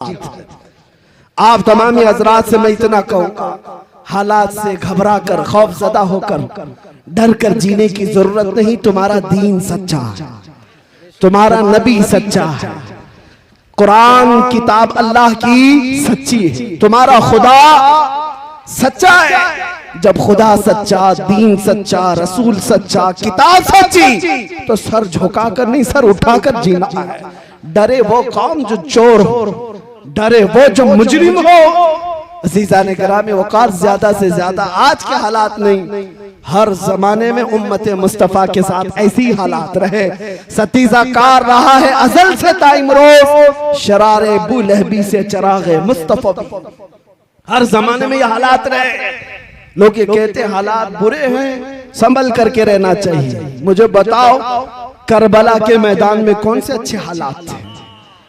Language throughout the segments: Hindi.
आप तमाम हजरात से मैं इतना कहूँगा, हालात से घबरा कर खौफजदा होकर डर कर जीने की जरूरत नहीं। तुम्हारा दीन सच्चा है, तुम्हारा नबी सच्चा है, कुरान किताब अल्लाह की सच्ची है, तुम्हारा खुदा सच्चा है। जब खुदा सच्चा, दीन सच्चा, रसूल सच्चा, किताब सच्ची, तो सर झुकाकर नहीं सर उठाकर जीना है। डरे वो कौम जो चोर हो, डरे वो जो मुजरिम हो। अज़ीज़ान गिरामी वक़ार, ज्यादा से ज्यादा आज के हालात नहीं, हर जमाने में उम्मत मुस्तफ़ा के साथ ऐसी हालात रहे। सतीजा कार रहा है अजल से ताइमरोज, शरारे बुलहबी से चरागे मुस्तफ़ा। हर जमाने में ये हालात रहे। लोग ये कहते हैं हालात बुरे हैं, संभल करके रहना चाहिए। मुझे बताओ, करबला के मैदान में कौन से अच्छे हालात थे?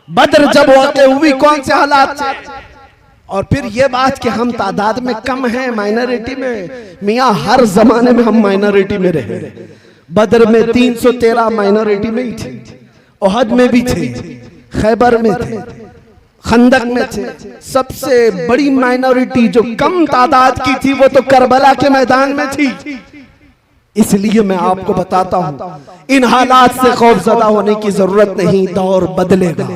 बद्र जब वाक़या हुई कौन से हालात थे? और फिर ये बात कि हम तादाद में कम हैं, माइनॉरिटी में, मियाँ हर जमाने में हम माइनॉरिटी में रहे। बद्र में 313 माइनॉरिटी में ही थे, ओहद में भी थे, खैबर में थे, खंदक में थे। सबसे बड़ी माइनॉरिटी जो कम तादाद की थी वो तो करबला के मैदान में थी। इसलिए मैं आपको बताता हूं, इन हालात से खौफजदा होने की जरूरत नहीं। दौर बदलेगा,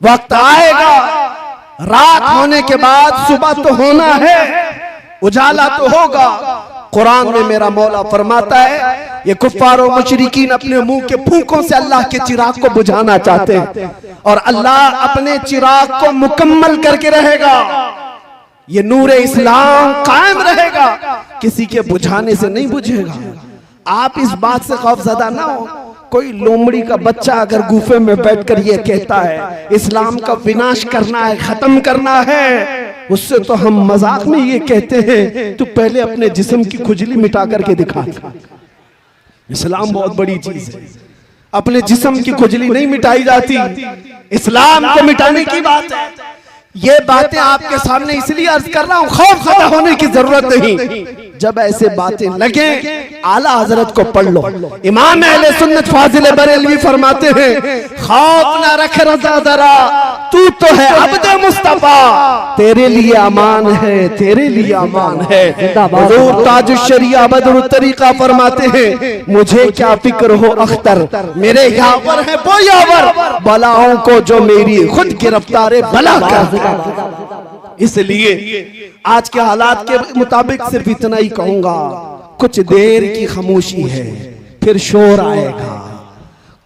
वक्त आएगा, रात होने के बाद सुबह तो होना है, उजाला तो होगा। कुरान में मेरा मौला फरमाता है, ये कुफ्फार और मुशरिकीन अपने मुंह के फूंकों से अल्लाह के चिराग को बुझाना चाहते हैं, और अल्लाह अपने चिराग को मुकम्मल करके रहेगा। ये नूर इस्लाम कायम रहेगा, किसी के बुझाने से नहीं बुझेगा। आप इस बात से खौफजदा ना हो। कोई लोमड़ी का बच्चा अगर गुफे में बैठकर ये कहता है इस्लाम का विनाश करना है, खत्म करना है, उससे तो हम मजाक में ये कहते हैं तू पहले अपने जिस्म की खुजली मिटा करके दिखा। इस्लाम बहुत बड़ी चीज है, अपने जिस्म की खुजली नहीं मिटाई जाती, इस्लाम को मिटाने की बात है। ये बातें आपके सामने इसलिए अर्ज कर रहा हूं, खौफजदा होने की जरूरत नहीं। जब ऐसे बातें लगे, आला हजरत को पढ़ लो। इमाम अहले सुन्नत फाजिल बरेलवी फरमाते हैं, खौफ ना रख रजा जरा, तू तो है अब्दे मुस्तफा, तेरे लिए अमान है, तेरे लिए अमान है। हुजूर ताजुश शरिया बदरुत तरीका फरमाते हैं, मुझे क्या फिक्र हो अख्तर, मेरे यावर है वो यावर, बलाओं को जो मेरी खुद गिरफ्तारे बला कर। इसलिए आज के हालात के मुताबिक सिर्फ इतना ही कहूंगा, कुछ देर की खामोशी है, फिर शोर आएगा।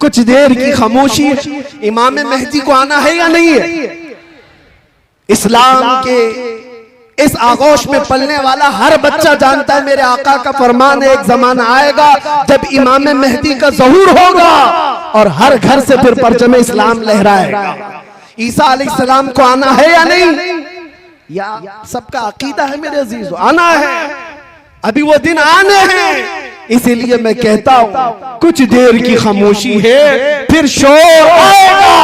कुछ देर की खामोशी है। इमाम मेहदी को आना है या नहीं है? इस्लाम के इस आगोश में पलने वाला हर बच्चा जानता है, मेरे आका का फरमान है, एक जमाना आएगा जब इमाम मेहदी का ज़हूर होगा और हर घर से फिर परचम इस्लाम लहराएगा। ईसा अलैहिस्सलाम को आना है या नहीं? या सबका अकीदा है मेरे अजीजों, आना है, अभी वो दिन आने हैं। इसीलिए मैं कहता हूं, कुछ देर की खामोशी है, फिर शोर आएगा।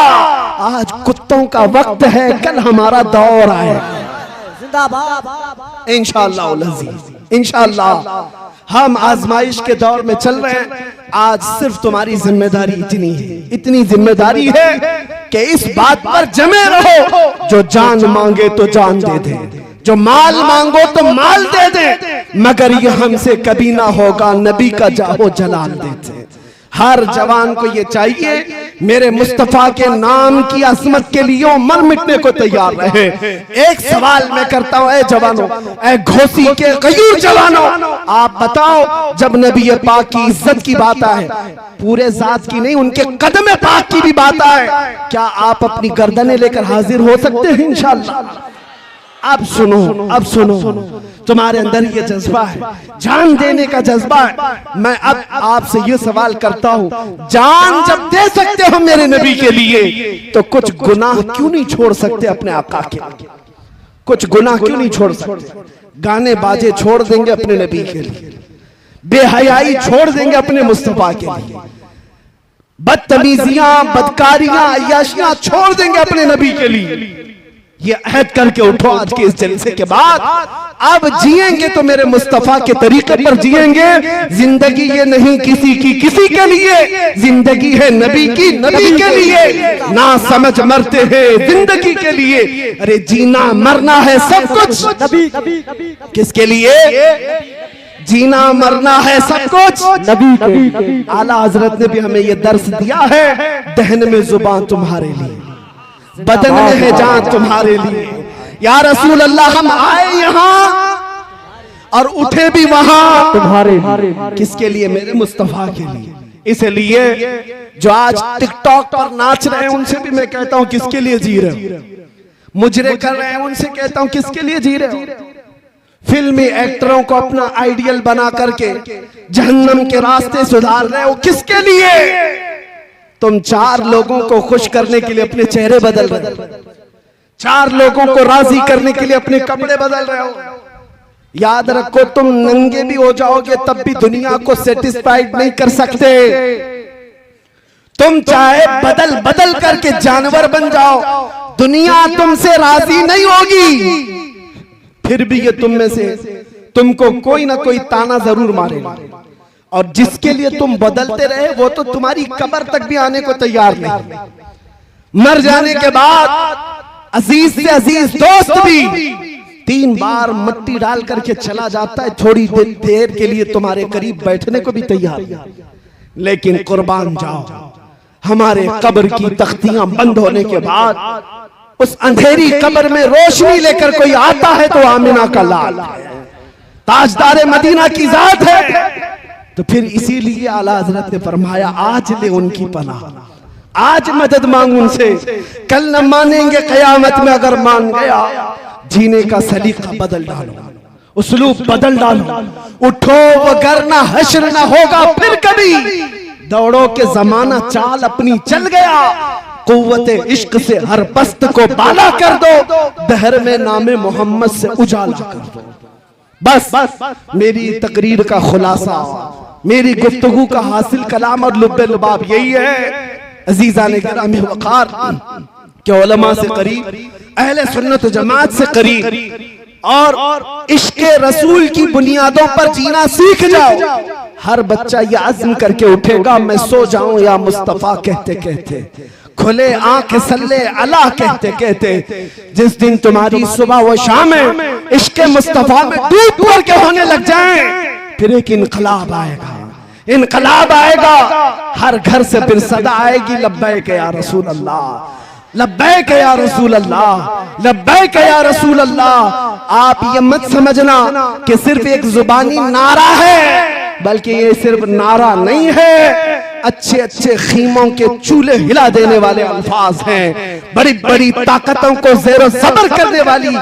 आज कुत्तों का वक्त है, कल हमारा दौर आएगा। इंशाअल्लाह, इंशाअल्लाह। हम आजमाइश के दौर में चल रहे हैं। आज सिर्फ तुम्हारी जिम्मेदारी इतनी है, इतनी जिम्मेदारी है कि इस बात पर जमे रहो, जो जान मांगे तो जान दे दे, जो माल मांगो तो माल दे दे, मगर ये हमसे कभी ना होगा नबी का जाहो जलाल देते। हर जवान को ये चाहिए, मेरे मुस्तफा के नाम की अजमत के लिए मर मिटने को तैयार रहे। एक सवाल मैं करता हूं, ए जवानों, ए घोसी के गयूर जवानों, आप बताओ, जब नबी पाक की इज्जत की बात आए, पूरे जात की नहीं, उनके कदम पाक की भी बात आए, क्या आप अपनी गर्दनें लेकर हाजिर हो सकते हैं? इंशाअल्लाह। अब सुनो, अब सुनो, तुम्हारे अंदर ये जज्बा है, जान देने का जज्बा है। मैं अब आपसे ये सवाल करता हूँ, जान जब दे सकते हो मेरे नबी के लिए, तो कुछ गुनाह क्यों नहीं छोड़ सकते अपने आका के? कुछ गुनाह क्यों नहीं छोड़ सकते? गाने बाजे छोड़ देंगे अपने नबी के लिए, बेहयाई छोड़ देंगे अपने मुस्तफा के लिए, बदतमीजियां, बदकारियां, अय्याशियां छोड़ देंगे अपने नबी के लिए। ये अहद करके उठो आज के इस जलसे के बाद, अब जिएंगे तो मेरे मुस्तफा के तरीके पर जिएंगे। जिंदगी ये नहीं किसी की किसी के लिए, जिंदगी है नबी की नबी के लिए। ना समझ मरते हैं जिंदगी के लिए, अरे जीना मरना है सब कुछ नबी किसके लिए? जीना मरना है सब कुछ नबी के। आला हजरत ने भी हमें ये दर्स दिया है, दहन में जुबान तुम्हारे लिए, बदन में है जान तुम्हारे लिए। या रसूल अल्लाह, हम आए यहाँ और उठे भी वहां तुम्हारे किसके लिए? मेरे मुस्तफा के लिए। इसलिए जो आज टिकटॉक पर नाच रहे हैं उनसे भी मैं कहता हूं किसके लिए जी रहे हो? मुजरे कर रहे हैं उनसे कहता हूं किसके लिए जी रहे हो? फिल्मी एक्टरों को अपना आइडियल बना करके जहन्नम के रास्ते सुधार रहे हो किसके लिए? तुम 4 लोगों को खुश करने के लिए अपने चेहरे बदल रहे हो, 4 लोगों को राजी करने के लिए अपने कपड़े बदल रहे हो। याद रखो, तुम नंगे भी हो जाओगे तब भी दुनिया को सेटिस्फाइड नहीं कर सकते। तुम चाहे बदल बदल करके जानवर बन जाओ, दुनिया तुमसे राजी नहीं होगी। फिर भी ये तुम में से तुमको कोई ना कोई ताना जरूर मारेगा, और जिसके लिए तुम बदलते रहे वो तो तुम्हारी कब्र तक भी आने को तैयार नहीं। मर जाने के बाद अजीज से अजीज दोस्त भी 3 बार मिट्टी डाल करके चला जाता है, थोड़ी देर के लिए तुम्हारे करीब बैठने को भी तैयार नहीं। लेकिन कुर्बान जाओ, हमारे कब्र की तख्तियां बंद होने के बाद उस अंधेरी कब्र में रोशनी लेकर कोई आता है तो आमिना का लाल है, ताजदार मदीना की जात है। तो फिर इसीलिए आला हजरत ने फरमाया, आज ले उनकी पनाह, आज मदद मांग उनसे, कल न मानेंगे कयामत में। अगर मान गया, जीने का सलीका बदल डालो, उसलूब बदल डालो, उठो वगरना हश्र न होगा फिर कभी। दौड़ो के जमाना चाल अपनी चल गया, कुव्वते इश्क से हर पस्त को बाला कर दो, दहर में नामे मोहम्मद से उजाला कर दो। बस मेरी तकरीर का खुलासा, मेरी गुफ्तगू का हासिल कलाम और लुब्बे लुबाब यही है। अजीजान गिरामी वक़ार के उलमा से करीब, अहले सुन्नत जमात से करीब, और इश्क़े रसूल की बुनियादों पर जीना सीख जाओ। हर बच्चा ये अज़्म करके उठेगा, मैं सो जाऊं या मुस्तफ़ा कहते कहते, खुले आंख सल्ले अला कहते कहते। जिस दिन तुम्हारी सुबह व शाम इश्क़े मुस्तफ़ा में डूब कर के होने लग जाएं, फिर एक इनकलाब आएगा, इनकलाब आएगा। हर घर से फिर सदा आएगी, लब्बैक या रसूल अल्लाह, लब्बैक या रसूल अल्लाह, लब्बैक या रसूल अल्लाह। आप ये मत समझना कि सिर्फ एक जुबानी नारा है, बल्कि ये सिर्फ नारा नहीं है, अच्छे अच्छे खीमों के चूल्हे हिला देने वाले अल्फाज हैं, बड़ी बड़ी ताकतों को ज़ेरो ज़बर करने वाली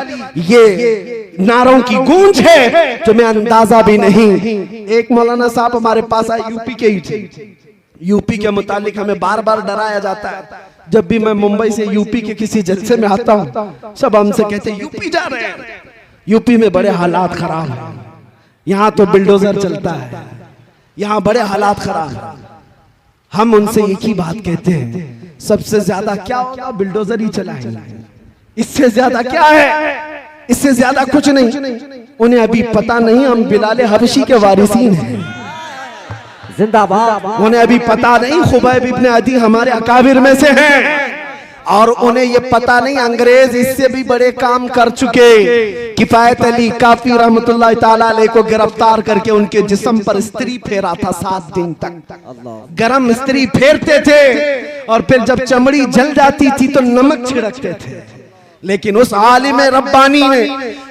ये नारों की गूंज है, तुम्हें अंदाजा भी नहीं। एक मौलाना साहब हमारे पास आए, यूपी के ही थे। यूपी के मुतालिक हमें बार बार डराया जाता है। जब भी मैं मुंबई से यूपी के किसी जलसे में आता हूँ, सब हमसे कहते हैं यूपी जा रहे हैं, यूपी में बड़े हालात खराब हैं, यहाँ तो बिल्डोजर चलता है, यहाँ बड़े हालात खराब हैं। हम उनसे एक ही बात कहते हैं, सबसे ज्यादा क्या होगा? बिल्डोजर ही चलाएंगे, इससे ज्यादा क्या है? इससे ज्यादा कुछ नहीं। उन्हें अभी पता नहीं हम बिलाल हबशी के वारिसीन हैं, जिंदाबाद। उन्हें अभी पता नहीं खुबैब इब्ने अदी हमारे अकाबिर में से हैं, और उन्हें ये पता नहीं अंग्रेज इससे भी बड़े काम कर चुके। किफायत अली काफी रहमतुल्लाह ताला अलैह को गिरफ्तार करके उनके जिस्म पर स्त्री फेरा था 7 दिन तक, गरम स्त्री फेरते थे, और फिर जब चमड़ी जल जाती थी तो नमक छिड़कते थे। लेकिन उस आलिम रब्बानी ने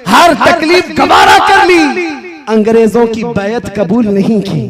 हर तकलीफ गवारा कर ली, अंग्रेजों की बैत कबूल नहीं की,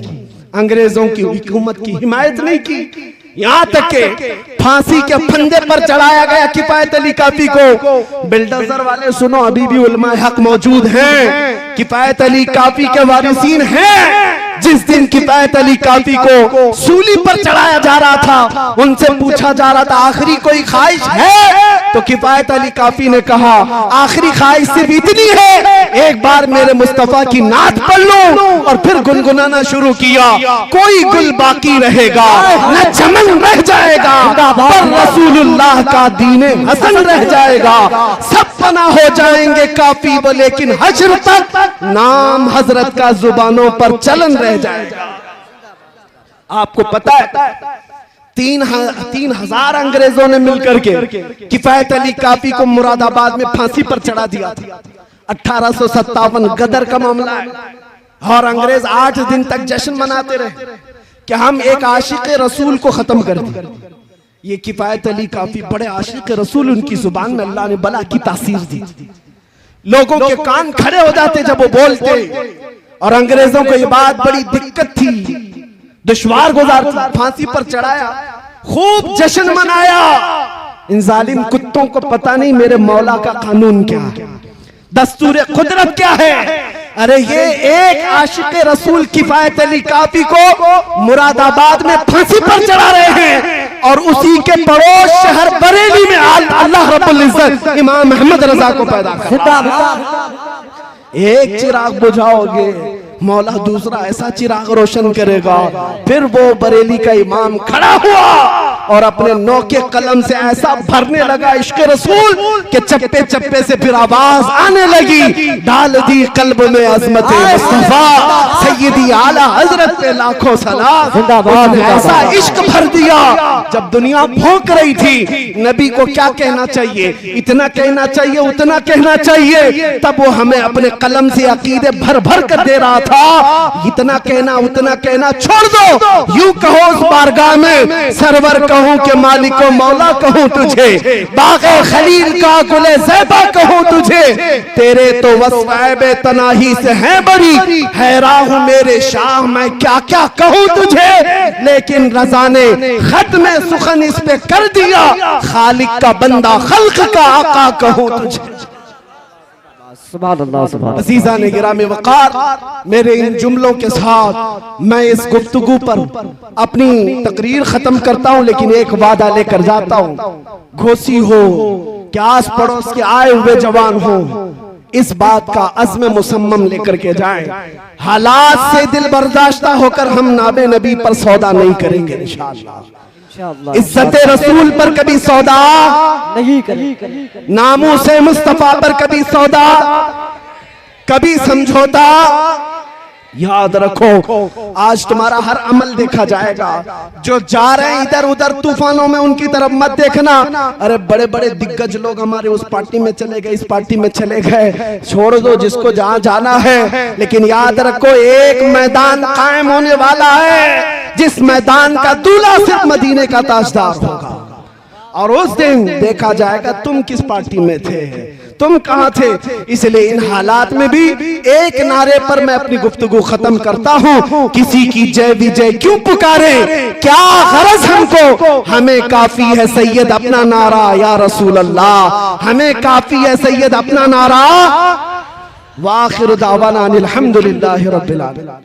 अंग्रेजों की हुकूमत की हिमायत नहीं की। यहाँ तक के फांसी के फंदे पर चढ़ाया गया किफायत अली काफी को। बिल्डोजर वाले सुनो, अभी भी उलमा हक मौजूद हैं, किफायत अली काफी के वारिसीन हैं, जिस दिन किफायत अली काफी को सूली पर चढ़ाया जा रहा था, उनसे पूछा जा रहा था आखिरी कोई ख्वाहिश है, तो किफायत अली काफी ने कहा आखिरी ख्वाहिश सिर्फ इतनी है, एक बार मेरे मुस्तफा की नात पढ़ लो। और फिर गुनगुनाना शुरू किया, कोई गुल बाकी रहेगा न चमन रह जाएगा, पर रसूलुल्लाह का दीने हसन रह जाएगा। सब फना हो जाएंगे काफी वो, लेकिन हश्र तक नाम हजरत का जुबानों पर चलन रह जाएगा। आपको पता है 3,000 अंग्रेजों ने मिलकर के किफायत अली काफी को मुरादाबाद में फांसी पर चढ़ा दिया था। 1857 गदर का मामला है और अंग्रेज 8 दिन तक जश्न मनाते रहे कि हम एक आशिक रसूल को खत्म कर दें। ये किफायत अली काफी बड़े आशिक रसूल, उनकी जुबान में अल्लाह ने बला की तासीर दी। लोगों के कान खड़े हो जाते जब वो बोलते, और अंग्रेजों को ये बात बड़ी दिक्कत थी, दुश्वार गुजार थी। फांसी पर चढ़ाया, खूब जश्न मनाया। इन जालिम कुत्तों को पता नहीं मेरे मौला का कानून क्या है, दस्तूर कुदरत क्या है। अरे ये एक आशिक रसूल किफायत अली काफी को मुरादाबाद में फांसी पर चढ़ा रहे हैं, और उसी के पड़ोस शहर बरेली में अल्लाह रब्बुल इज्जत इमाम अहमद रजा को पैदा कर। एक चिराग बुझाओगे, मौला दूसरा ऐसा चिराग रोशन करेगा। फिर वो बरेली का इमाम खड़ा हुआ और अपने नौके कलम से ऐसा भरने लगा इश्क रसूल के चप्पे चप्पे से फिर आवाज आने लगी, डाल दी कल्ब में अजमत मुस्तफा सैयदी आला हजरत पे लाखों सलाम। ऐसा इश्क भर दिया, जब दुनिया भौंक रही थी नबी को क्या कहना चाहिए, इतना कहना चाहिए, उतना कहना चाहिए, तब वो हमें अपने कलम से अकीदे भर भर कर दे रहा था। इतना कहना उतना कहना छोड़ दो, यूं कहो उस बारगाह में सरवर कहूं के मालिको मौला कहूं तुझे, बाग़े खलील का गुले ज़ैबा कहूं तुझे, तेरे तो वस्फ़ तनाही से है बड़ी, हैरान हूं मेरे शाह मैं क्या क्या कहूं तुझे। लेकिन रज़ा ने खत में सुखन इस पे कर दिया, खालिक का बंदा खल्क का आका कहूं तुझे। अज़ीज़ा ने गिरामी वक़ार, मेरे इन जुमलों के साथ मैं इस गुफ्तगू पर अपनी तकरीर खत्म करता हूँ, लेकिन एक वादा लेकर जाता हूँ। घोसी हो कि आस पड़ोस के आए हुए जवान हो, इस बात का अज़्म मुसम्मम लेकर के जाएं। हालात से दिल बर्दाश्ता होकर हम नाबे नबी पर सौदा नहीं करेंगे इंशाअल्लाह। इज्जत रसूल पर कभी सौदा नहीं करेंगे, नामूसे मुस्तफा पर कभी सौदा, कभी समझौता। याद रखो, आज तुम्हारा हर अमल देखा जाएगा। जो जा रहे हैं इधर उधर तूफानों में, उनकी तरफ मत देखना। अरे बड़े बड़े दिग्गज लोग हमारे उस पार्टी में चले गए, इस पार्टी में चले गए, छोड़ दो जिसको जहां जाना है। लेकिन याद रखो, एक मैदान कायम होने वाला है, जिस मैदान का दूल्हा सिर्फ मदीने का ताजदार होगा। और उस दिन देखा जाएगा तुम किस पार्टी में थे, तुम कहां थे। इसलिए इन हालात में भी एक नारे पर मैं अपनी गुफ्तगू खत्म करता हूं, किसी की जय विजय क्यों पुकारे, क्या गरज हमको, हमें काफी है सैयद अपना नारा या रसूल अल्लाह, हमें काफी है सैयद अपना नारा। वाखिर दावाना अनिल हम्दुलिल्लाहि रब्बिल आलमीन।